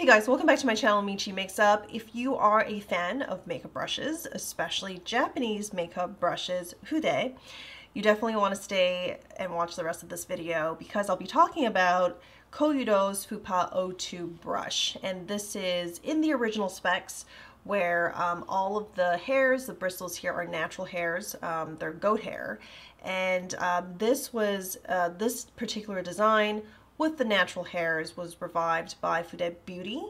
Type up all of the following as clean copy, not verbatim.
Hey guys, welcome back to my channel, Michi Makes Up. If you are a fan of makeup brushes, especially Japanese makeup brushes, Fude, you definitely want to stay and watch the rest of this video because I'll be talking about Koyudo's Fupa02 brush. And this is in the original specs where all of the hairs, the bristles here are natural hairs, they're goat hair. And this particular design with the natural hairs was revived by Fude Beauty,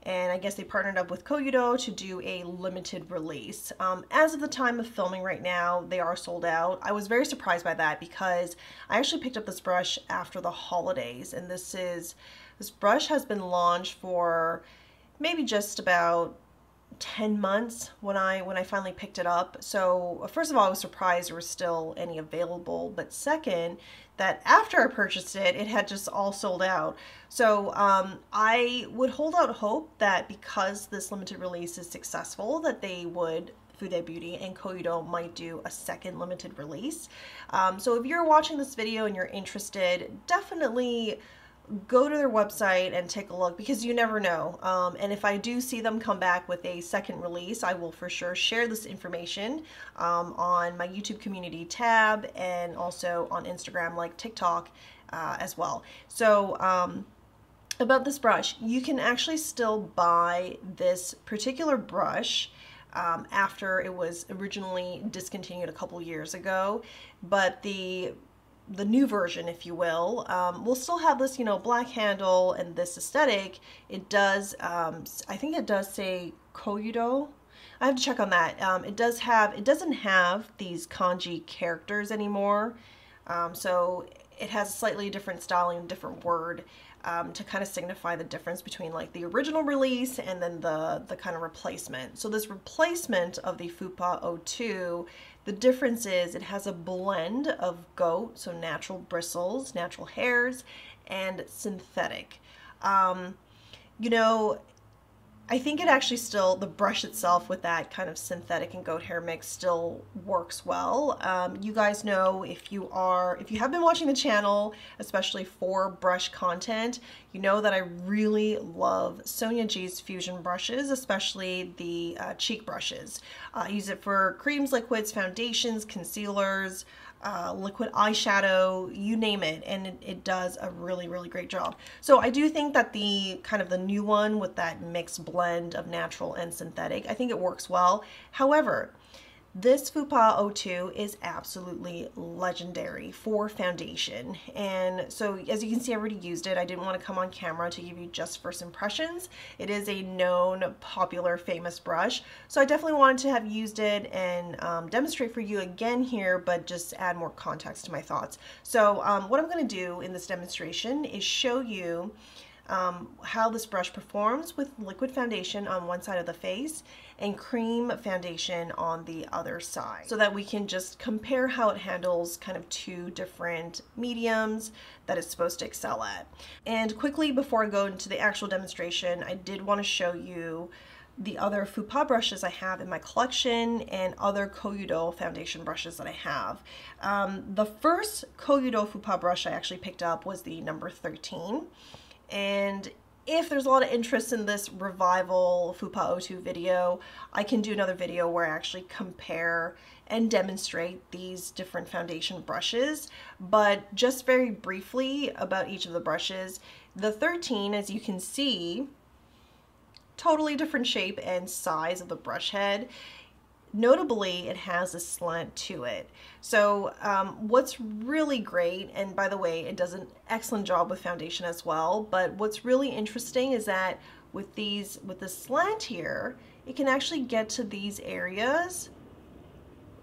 and I guess they partnered up with Koyudo to do a limited release. As of the time of filming right now, they are sold out. I was very surprised by that because I actually picked up this brush after the holidays, and this brush has been launched for maybe just about 10 months when I finally picked it up. So first of all, I was surprised there was still any available, but second, that after I purchased it, it had just all sold out. So I would hold out hope that because this limited release is successful, that they would, Fude Beauty and Koyudo, might do a second limited release. So if you're watching this video and you're interested, definitely go to their website and take a look because you never know. And if I do see them come back with a second release, I will for sure share this information on my YouTube community tab and also on Instagram, like TikTok as well. So about this brush, you can actually still buy this particular brush after it was originally discontinued a couple years ago, but the new version, if you will still have this, black handle and this aesthetic. It does, I think it does say Koyudo. I have to check on that. It doesn't have these kanji characters anymore. So it has a slightly different styling, different word to kind of signify the difference between like the original release and then the kind of replacement. So this replacement of the Fupa02, the difference is it has a blend of goat, so natural bristles, natural hairs, and synthetic. I think it actually still, the brush itself with that kind of synthetic and goat hair mix still works well. You guys know, if you have been watching the channel, especially for brush content, you know that I really love Sonia G's fusion brushes, especially the cheek brushes. I use it for creams, liquids, foundations, concealers, liquid eyeshadow, you name it, and it does a really, really great job. So I do think that the new one with that mixed blend of natural and synthetic, I think it works well. However, this Fupa02 is absolutely legendary for foundation. And so as you can see, I already used it. I didn't want to come on camera to give you just first impressions. It is a known, popular, famous brush. So I definitely wanted to have used it and demonstrate for you again here, but just add more context to my thoughts. So what I'm going to do in this demonstration is show you how this brush performs with liquid foundation on one side of the face and cream foundation on the other side, so that we can just compare how it handles kind of two different mediums that it's supposed to excel at. And quickly, before I go into the actual demonstration, I did want to show you the other Fupa brushes I have in my collection and other Koyudo foundation brushes that I have. The first Koyudo Fupa brush I actually picked up was the number 13. And if there's a lot of interest in this revival Fupa02 video, I can do another video where I actually compare and demonstrate these different foundation brushes. But just very briefly about each of the brushes, the 13, as you can see, totally different shape and size of the brush head. Notably, it has a slant to it. So what's really great, and by the way, it does an excellent job with foundation as well, but what's really interesting is that with the slant here, it can actually get to these areas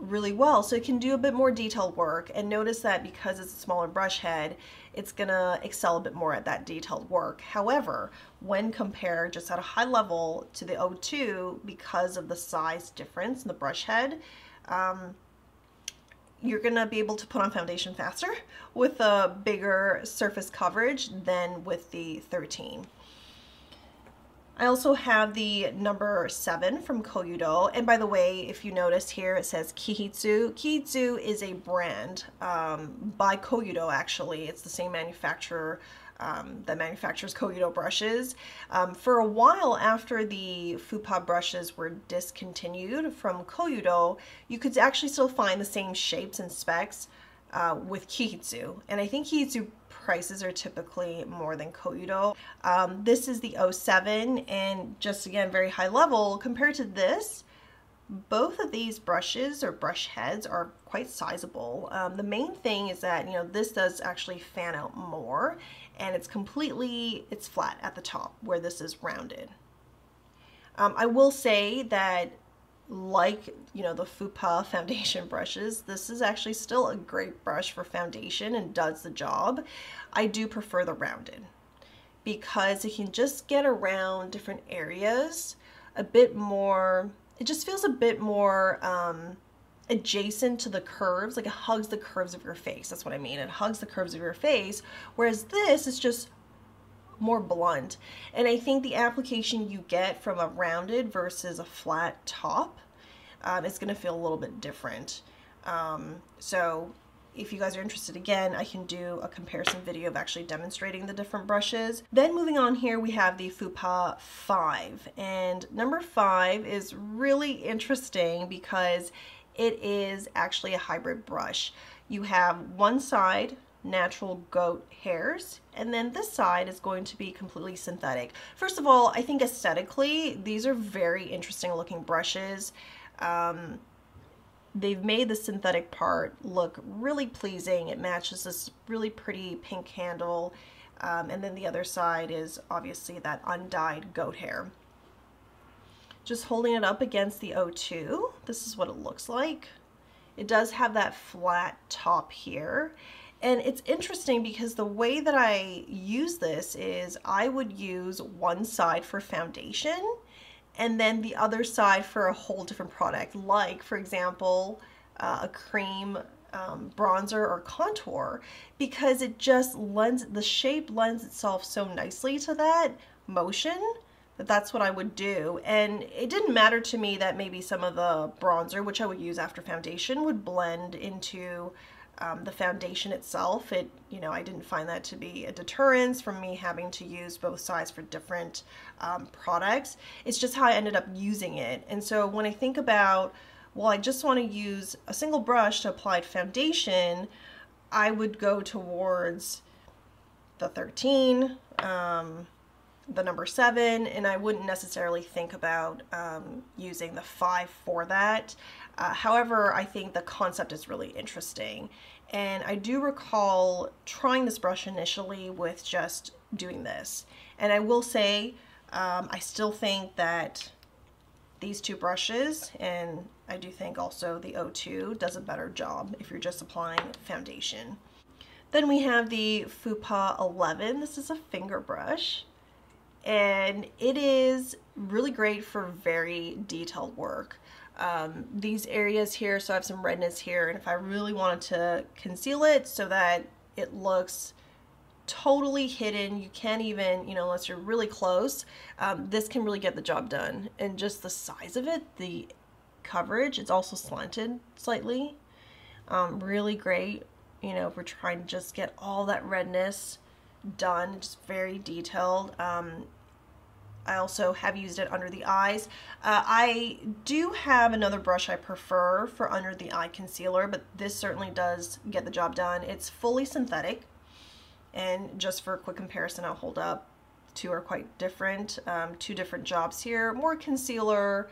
really well. So it can do a bit more detailed work, and notice that because it's a smaller brush head, it's gonna excel a bit more at that detailed work. However, when compared just at a high level to the 02, because of the size difference in the brush head, you're gonna be able to put on foundation faster with a bigger surface coverage than with the 13. I also have the number 7 from Koyudo, and by the way, if you notice here, it says Kihitsu. Kihitsu is a brand by Koyudo, actually. It's the same manufacturer that manufactures Koyudo brushes. For a while after the Fupa brushes were discontinued from Koyudo, you could actually still find the same shapes and specs with Kihitsu. And I think Kihitsu prices are typically more than Koyudo. This is the 07, and just again, very high level. Compared to this, both of these brushes or brush heads are quite sizable. The main thing is that, you know, this does actually fan out more, and it's flat at the top where this is rounded. I will say that, like, you know, the Fupa foundation brushes, this is actually still a great brush for foundation and does the job. I do prefer the rounded because it can just get around different areas a bit more. It just feels a bit more adjacent to the curves, like it hugs the curves of your face. That's what I mean. It hugs the curves of your face, whereas this is just more blunt. And I think the application you get from a rounded versus a flat top is going to feel a little bit different. So if you guys are interested, again, I can do a comparison video of actually demonstrating the different brushes. Then moving on here, we have the Fupa05, and number 5 is really interesting because it is actually a hybrid brush. You have one side natural goat hairs, and then this side is going to be completely synthetic. First of all, I think aesthetically these are very interesting looking brushes. They've made the synthetic part look really pleasing. It matches this really pretty pink handle, and then the other side is obviously that undyed goat hair. Just holding it up against the 02, this is what it looks like. It does have that flat top here. And it's interesting because the way that I use this is I would use one side for foundation and then the other side for a whole different product, like, for example, a cream bronzer or contour, because it just the shape lends itself so nicely to that motion that that's what I would do. And it didn't matter to me that maybe some of the bronzer, which I would use after foundation, would blend into the foundation itself. You know, I didn't find that to be a deterrence from me having to use both sides for different products. It's just how I ended up using it. And so when I think about, well, I just want to use a single brush to apply foundation, I would go towards the 13, the number 7, and I wouldn't necessarily think about using the 5 for that. However, I think the concept is really interesting, and I do recall trying this brush initially with just doing this, and I will say I still think that these two brushes, and I do think also the 02 does a better job if you're just applying foundation. Then we have the Fupa11. This is a finger brush, and it is really great for very detailed work. These areas here, so I have some redness here, and if I really wanted to conceal it so that it looks totally hidden, you can't even, you know, unless you're really close, this can really get the job done. And just the size of it, the coverage, it's also slanted slightly, really great, you know, if we're trying to just get all that redness done, just very detailed. I also have used it under the eyes. I do have another brush I prefer for under the eye concealer, but this certainly does get the job done. It's fully synthetic, and just for a quick comparison, I'll hold up. Two are quite different. Two different jobs here. More concealer,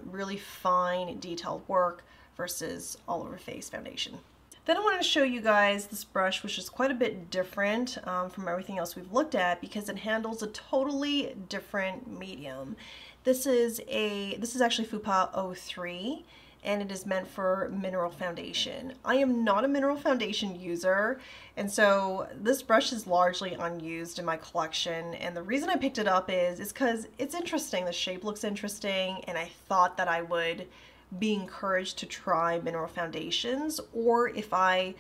really fine detailed work versus all over face foundation. Then I wanted to show you guys this brush, which is quite a bit different from everything else we've looked at because it handles a totally different medium. This is actually Fupa03, and it is meant for mineral foundation. I am not a mineral foundation user, and so this brush is largely unused in my collection, and the reason I picked it up is because it's interesting. The shape looks interesting, and I thought that I would be encouraged to try mineral foundations, or if I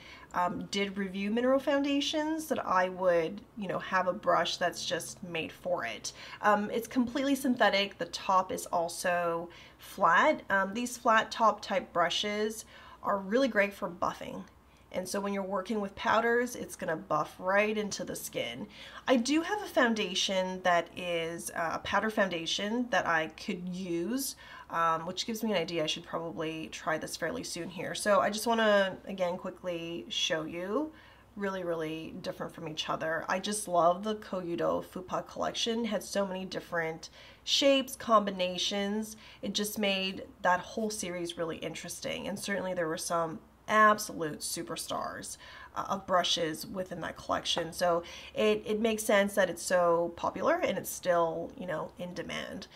did review mineral foundations, that I would, you know, have a brush that's just made for it. It's completely synthetic. The top is also flat. These flat top type brushes are really great for buffing, And so when you're working with powders, it's going to buff right into the skin. I do have a foundation that is a powder foundation that I could use, which gives me an idea. I should probably try this fairly soon here. So I just want to, again, quickly show you. Really, really different from each other. I just love the Koyudo Fu-pa collection. It had so many different shapes, combinations. It just made that whole series really interesting. And certainly there were some absolute superstars of brushes within that collection. So it makes sense that it's so popular and it's still, you know, in demand.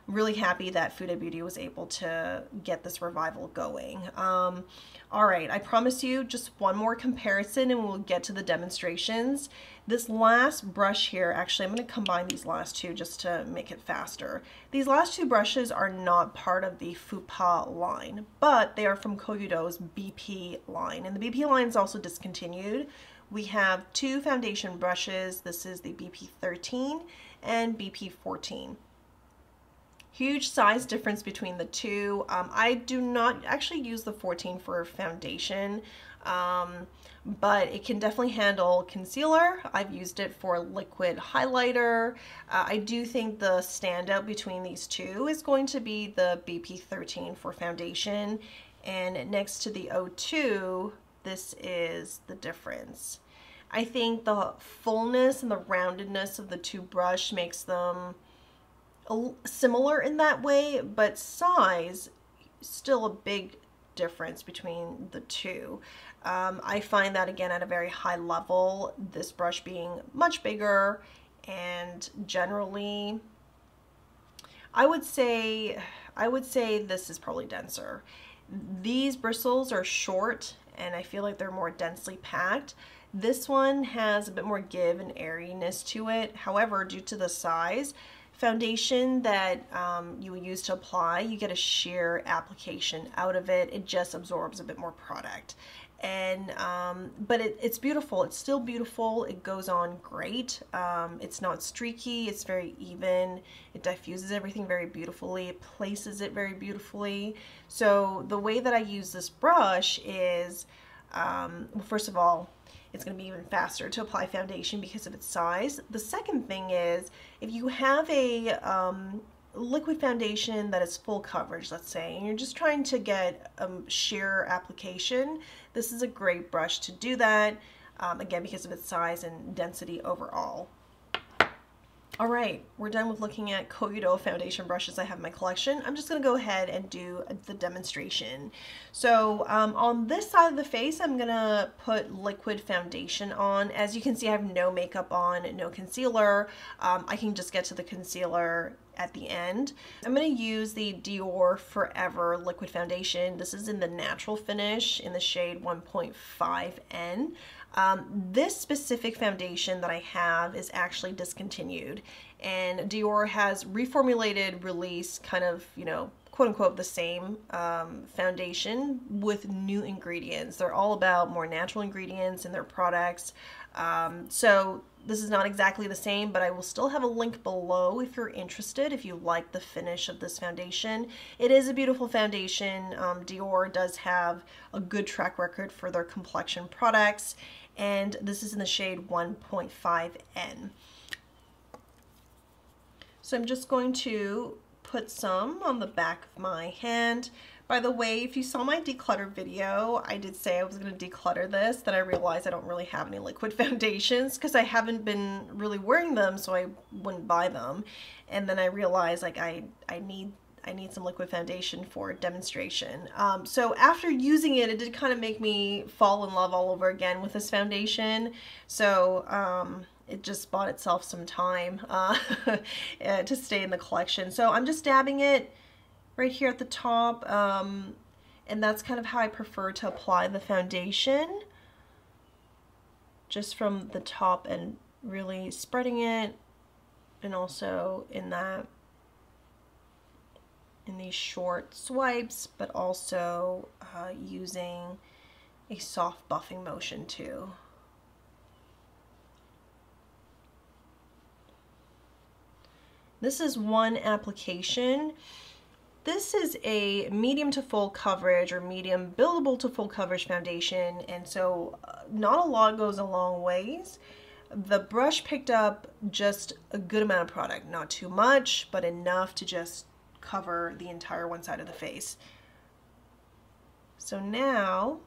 Really happy that Fuda Beauty was able to get this revival going. All right, I promise you just one more comparison and we'll get to the demonstrations. This last brush here, actually I'm going to combine these last two just to make it faster. These last two brushes are not part of the Fupa line, but they are from Koyudo's BP line, and the BP line is also discontinued. We have two foundation brushes. This is the BP13 and BP14. Huge size difference between the two. I do not actually use the 14 for foundation, but it can definitely handle concealer. I've used it for liquid highlighter. I do think the standout between these two is going to be the BP13 for foundation, and next to the 02, this is the difference. I think the fullness and the roundedness of the two brush makes them similar in that way, but size, still a big difference between the two. I find that again at a very high level, this brush being much bigger, and generally I would say this is probably denser. These bristles are short and I feel like they're more densely packed. This one has a bit more give and airiness to it. However, due to the size, foundation that you would use to apply, you get a sheer application out of it. It just absorbs a bit more product. And but it's beautiful. It's still beautiful. It goes on great. It's not streaky. It's very even. It diffuses everything very beautifully. It places it very beautifully. So the way that I use this brush is, well, first of all, it's going to be even faster to apply foundation because of its size. The second thing is, if you have a liquid foundation that is full coverage, let's say, and you're just trying to get sheer application, this is a great brush to do that, again, because of its size and density overall. All right, we're done with looking at Koyudo foundation brushes I have in my collection. I'm just going to go ahead and do the demonstration. So on this side of the face, I'm going to put liquid foundation on. As you can see, I have no makeup on, no concealer. I can just get to the concealer at the end. I'm going to use the Dior Forever liquid foundation. This is in the natural finish in the shade 1.5N. This specific foundation that I have is actually discontinued, and Dior has reformulated, released kind of, you know, quote unquote the same foundation with new ingredients. They're all about more natural ingredients in their products. So this is not exactly the same, but I will still have a link below if you're interested, if you like the finish of this foundation. It is a beautiful foundation. Dior does have a good track record for their complexion products, and this is in the shade 1.5N. So I'm just going to put some on the back of my hand. By the way, if you saw my declutter video, I did say I was going to declutter this, then I realized I don't really have any liquid foundations because I haven't been really wearing them, so I wouldn't buy them. And then I realized like I need some liquid foundation for demonstration. So after using it, it did kind of make me fall in love all over again with this foundation. So it just bought itself some time to stay in the collection. So I'm just dabbing it right here at the top, and that's kind of how I prefer to apply the foundation, just from the top and really spreading it, and also in these short swipes, but also using a soft buffing motion too. This is one application. This is a medium to full coverage or medium buildable to full coverage foundation, and so not a lot goes a long ways. The brush picked up just a good amount of product, not too much, but enough to just cover the entire one side of the face. So now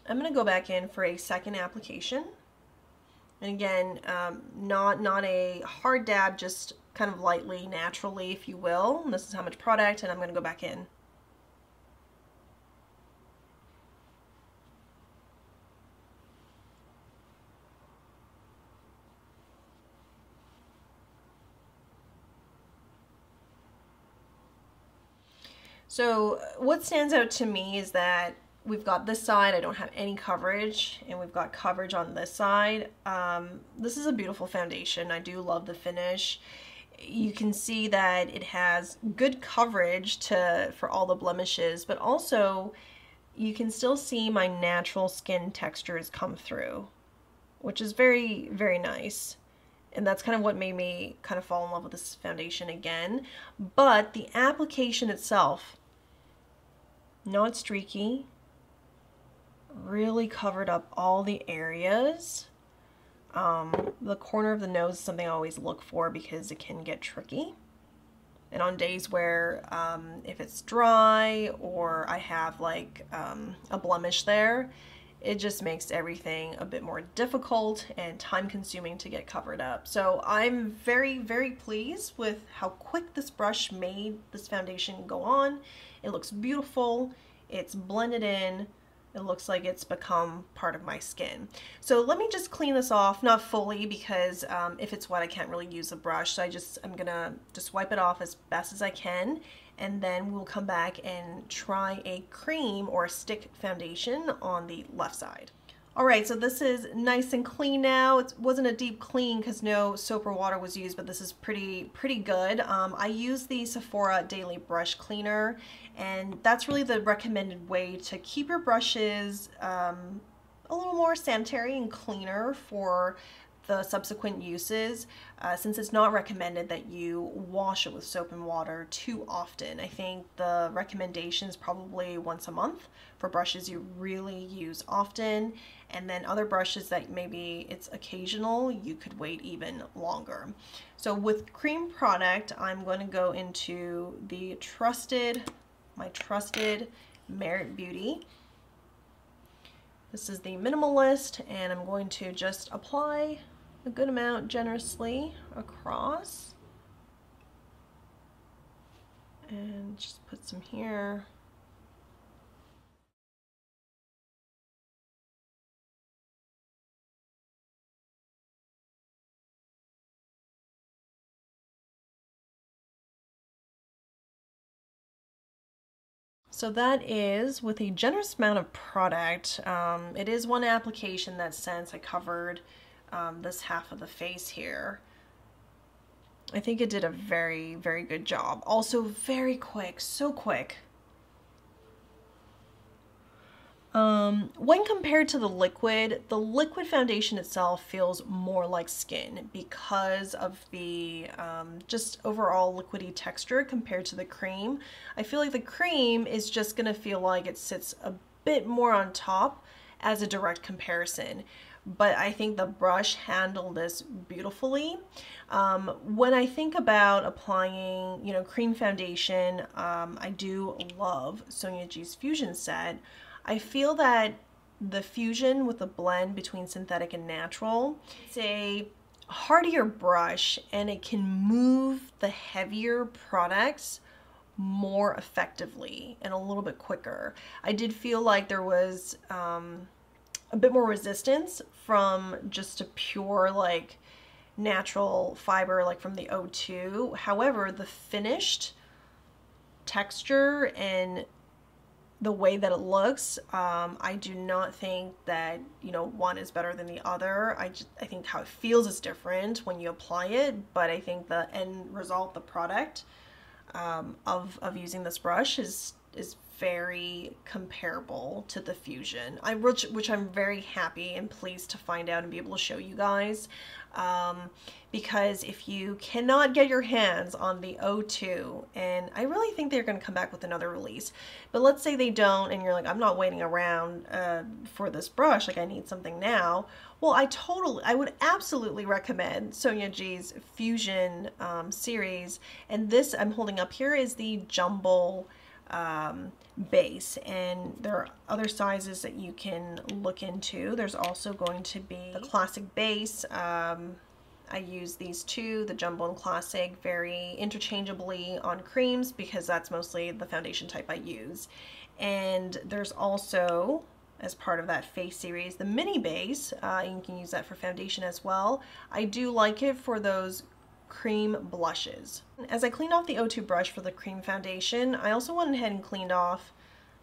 I'm going to go back in for a second application. And again, not a hard dab, just kind of lightly, naturally, if you will. And this is how much product, and I'm going to go back in. So what stands out to me is that we've got this side, I don't have any coverage, and we've got coverage on this side. This is a beautiful foundation. I do love the finish. You can see that it has good coverage for all the blemishes, but also you can still see my natural skin textures come through, which is very, very nice. And that's kind of what made me kind of fall in love with this foundation again. But the application itself, not streaky, really covered up all the areas. The corner of the nose is something I always look for because it can get tricky. And on days where if it's dry or I have like a blemish there, it just makes everything a bit more difficult and time consuming to get covered up. So I'm very, very pleased with how quick this brush made this foundation go on. It looks beautiful. It's blended in. It looks like it's become part of my skin. So let me just clean this off, not fully because if it's wet I can't really use the brush. So I'm gonna just wipe it off as best as I can, and then we'll come back and try a cream or a stick foundation on the left side. Alright, so this is nice and clean now. It wasn't a deep clean because no soap or water was used, but this is pretty good. I use the Sephora Daily Brush Cleaner, and that's really the recommended way to keep your brushes a little more sanitary and cleaner for the subsequent uses, since it's not recommended that you wash it with soap and water too often. I think the recommendation is probably once a month for brushes you really use often, and then other brushes that maybe it's occasional, you could wait even longer. So with cream product, I'm going to go into my trusted Merit Beauty. This is the Minimalist, and I'm going to just apply a good amount generously across, and just put some here. So that is with a generous amount of product. It is one application that since I covered this half of the face here. I think it did a very, very good job. Also very quick, so quick. When compared to the liquid foundation itself feels more like skin because of the just overall liquidy texture compared to the cream. I feel like the cream is just gonna feel like it sits a bit more on top as a direct comparison. But I think the brush handled this beautifully. When I think about applying, cream foundation, I do love Sonia G's Fusion set. I feel that the fusion with the blend between synthetic and natural, it's a hardier brush and it can move the heavier products more effectively and a little bit quicker. I did feel like there was a bit more resistance from just a pure like natural fiber like from the O2. However, the finished texture and the way that it looks, I do not think that one is better than the other. I think how it feels is different when you apply it, but I think the end result, the product of using this brush is is very comparable to the Fusion, which I'm very happy and pleased to find out and be able to show you guys. Because if you cannot get your hands on the 02, and I really think they're going to come back with another release, but let's say they don't and you're like, I'm not waiting around for this brush, like I need something now. Well, I would absolutely recommend Sonia G's Fusion series, and this I'm holding up here is the jumbo base, and there are other sizes that you can look into. There's also going to be the classic base. I use these two, the jumbo and classic, very interchangeably on creams because that's mostly the foundation type I use. And there's also, as part of that face series, the mini base. You can use that for foundation as well. I do like it for those cream blushes. As I cleaned off the 02 brush for the cream foundation, I also went ahead and cleaned off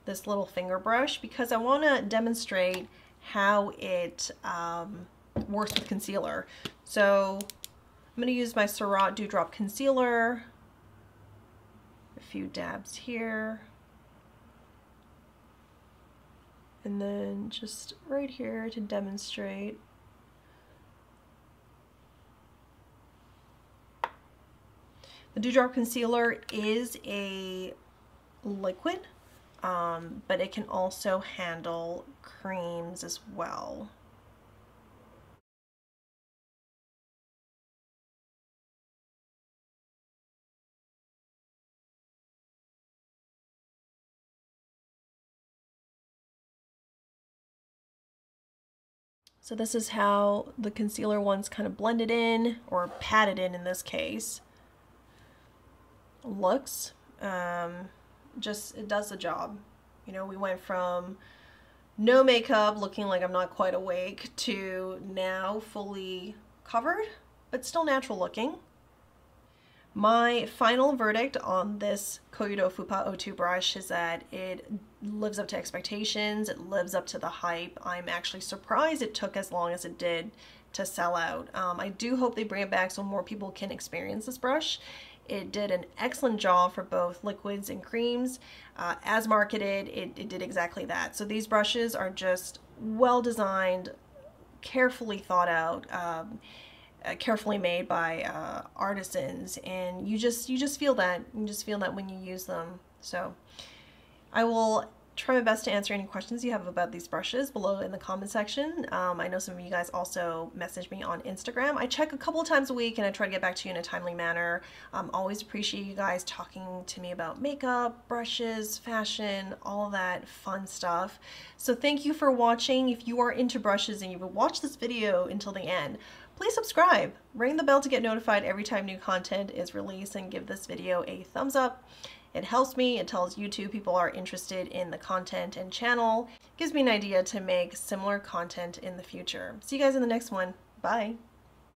this little finger brush because I want to demonstrate how it works with concealer. So I'm going to use my Surratt Dewdrop Concealer, a few dabs here, and then just right here to demonstrate. The Dewdrop Concealer is a liquid, but it can also handle creams as well. So this is how the concealer one's kind of blended in, or patted in this case, looks. Just, it does the job. You know, we went from no makeup, looking like I'm not quite awake, to now fully covered, but still natural looking. My final verdict on this Koyudo Fu-pa02 brush is that it lives up to expectations, it lives up to the hype. I'm actually surprised it took as long as it did to sell out. I do hope they bring it back so more people can experience this brush. It did an excellent job for both liquids and creams. As marketed, it did exactly that. So these brushes are just well designed, carefully thought out, carefully made by artisans, and you just feel that. You just feel that when you use them. So I will try my best to answer any questions you have about these brushes below in the comment section. I know some of you guys also message me on Instagram. I check a couple of times a week and I try to get back to you in a timely manner. Always appreciate you guys talking to me about makeup, brushes, fashion, all that fun stuff. So thank you for watching. If you are into brushes and you've watched this video until the end, please subscribe, ring the bell to get notified every time new content is released, and give this video a thumbs up. It helps me, it tells YouTube people are interested in the content and channel, gives me an idea to make similar content in the future. See you guys in the next one. Bye.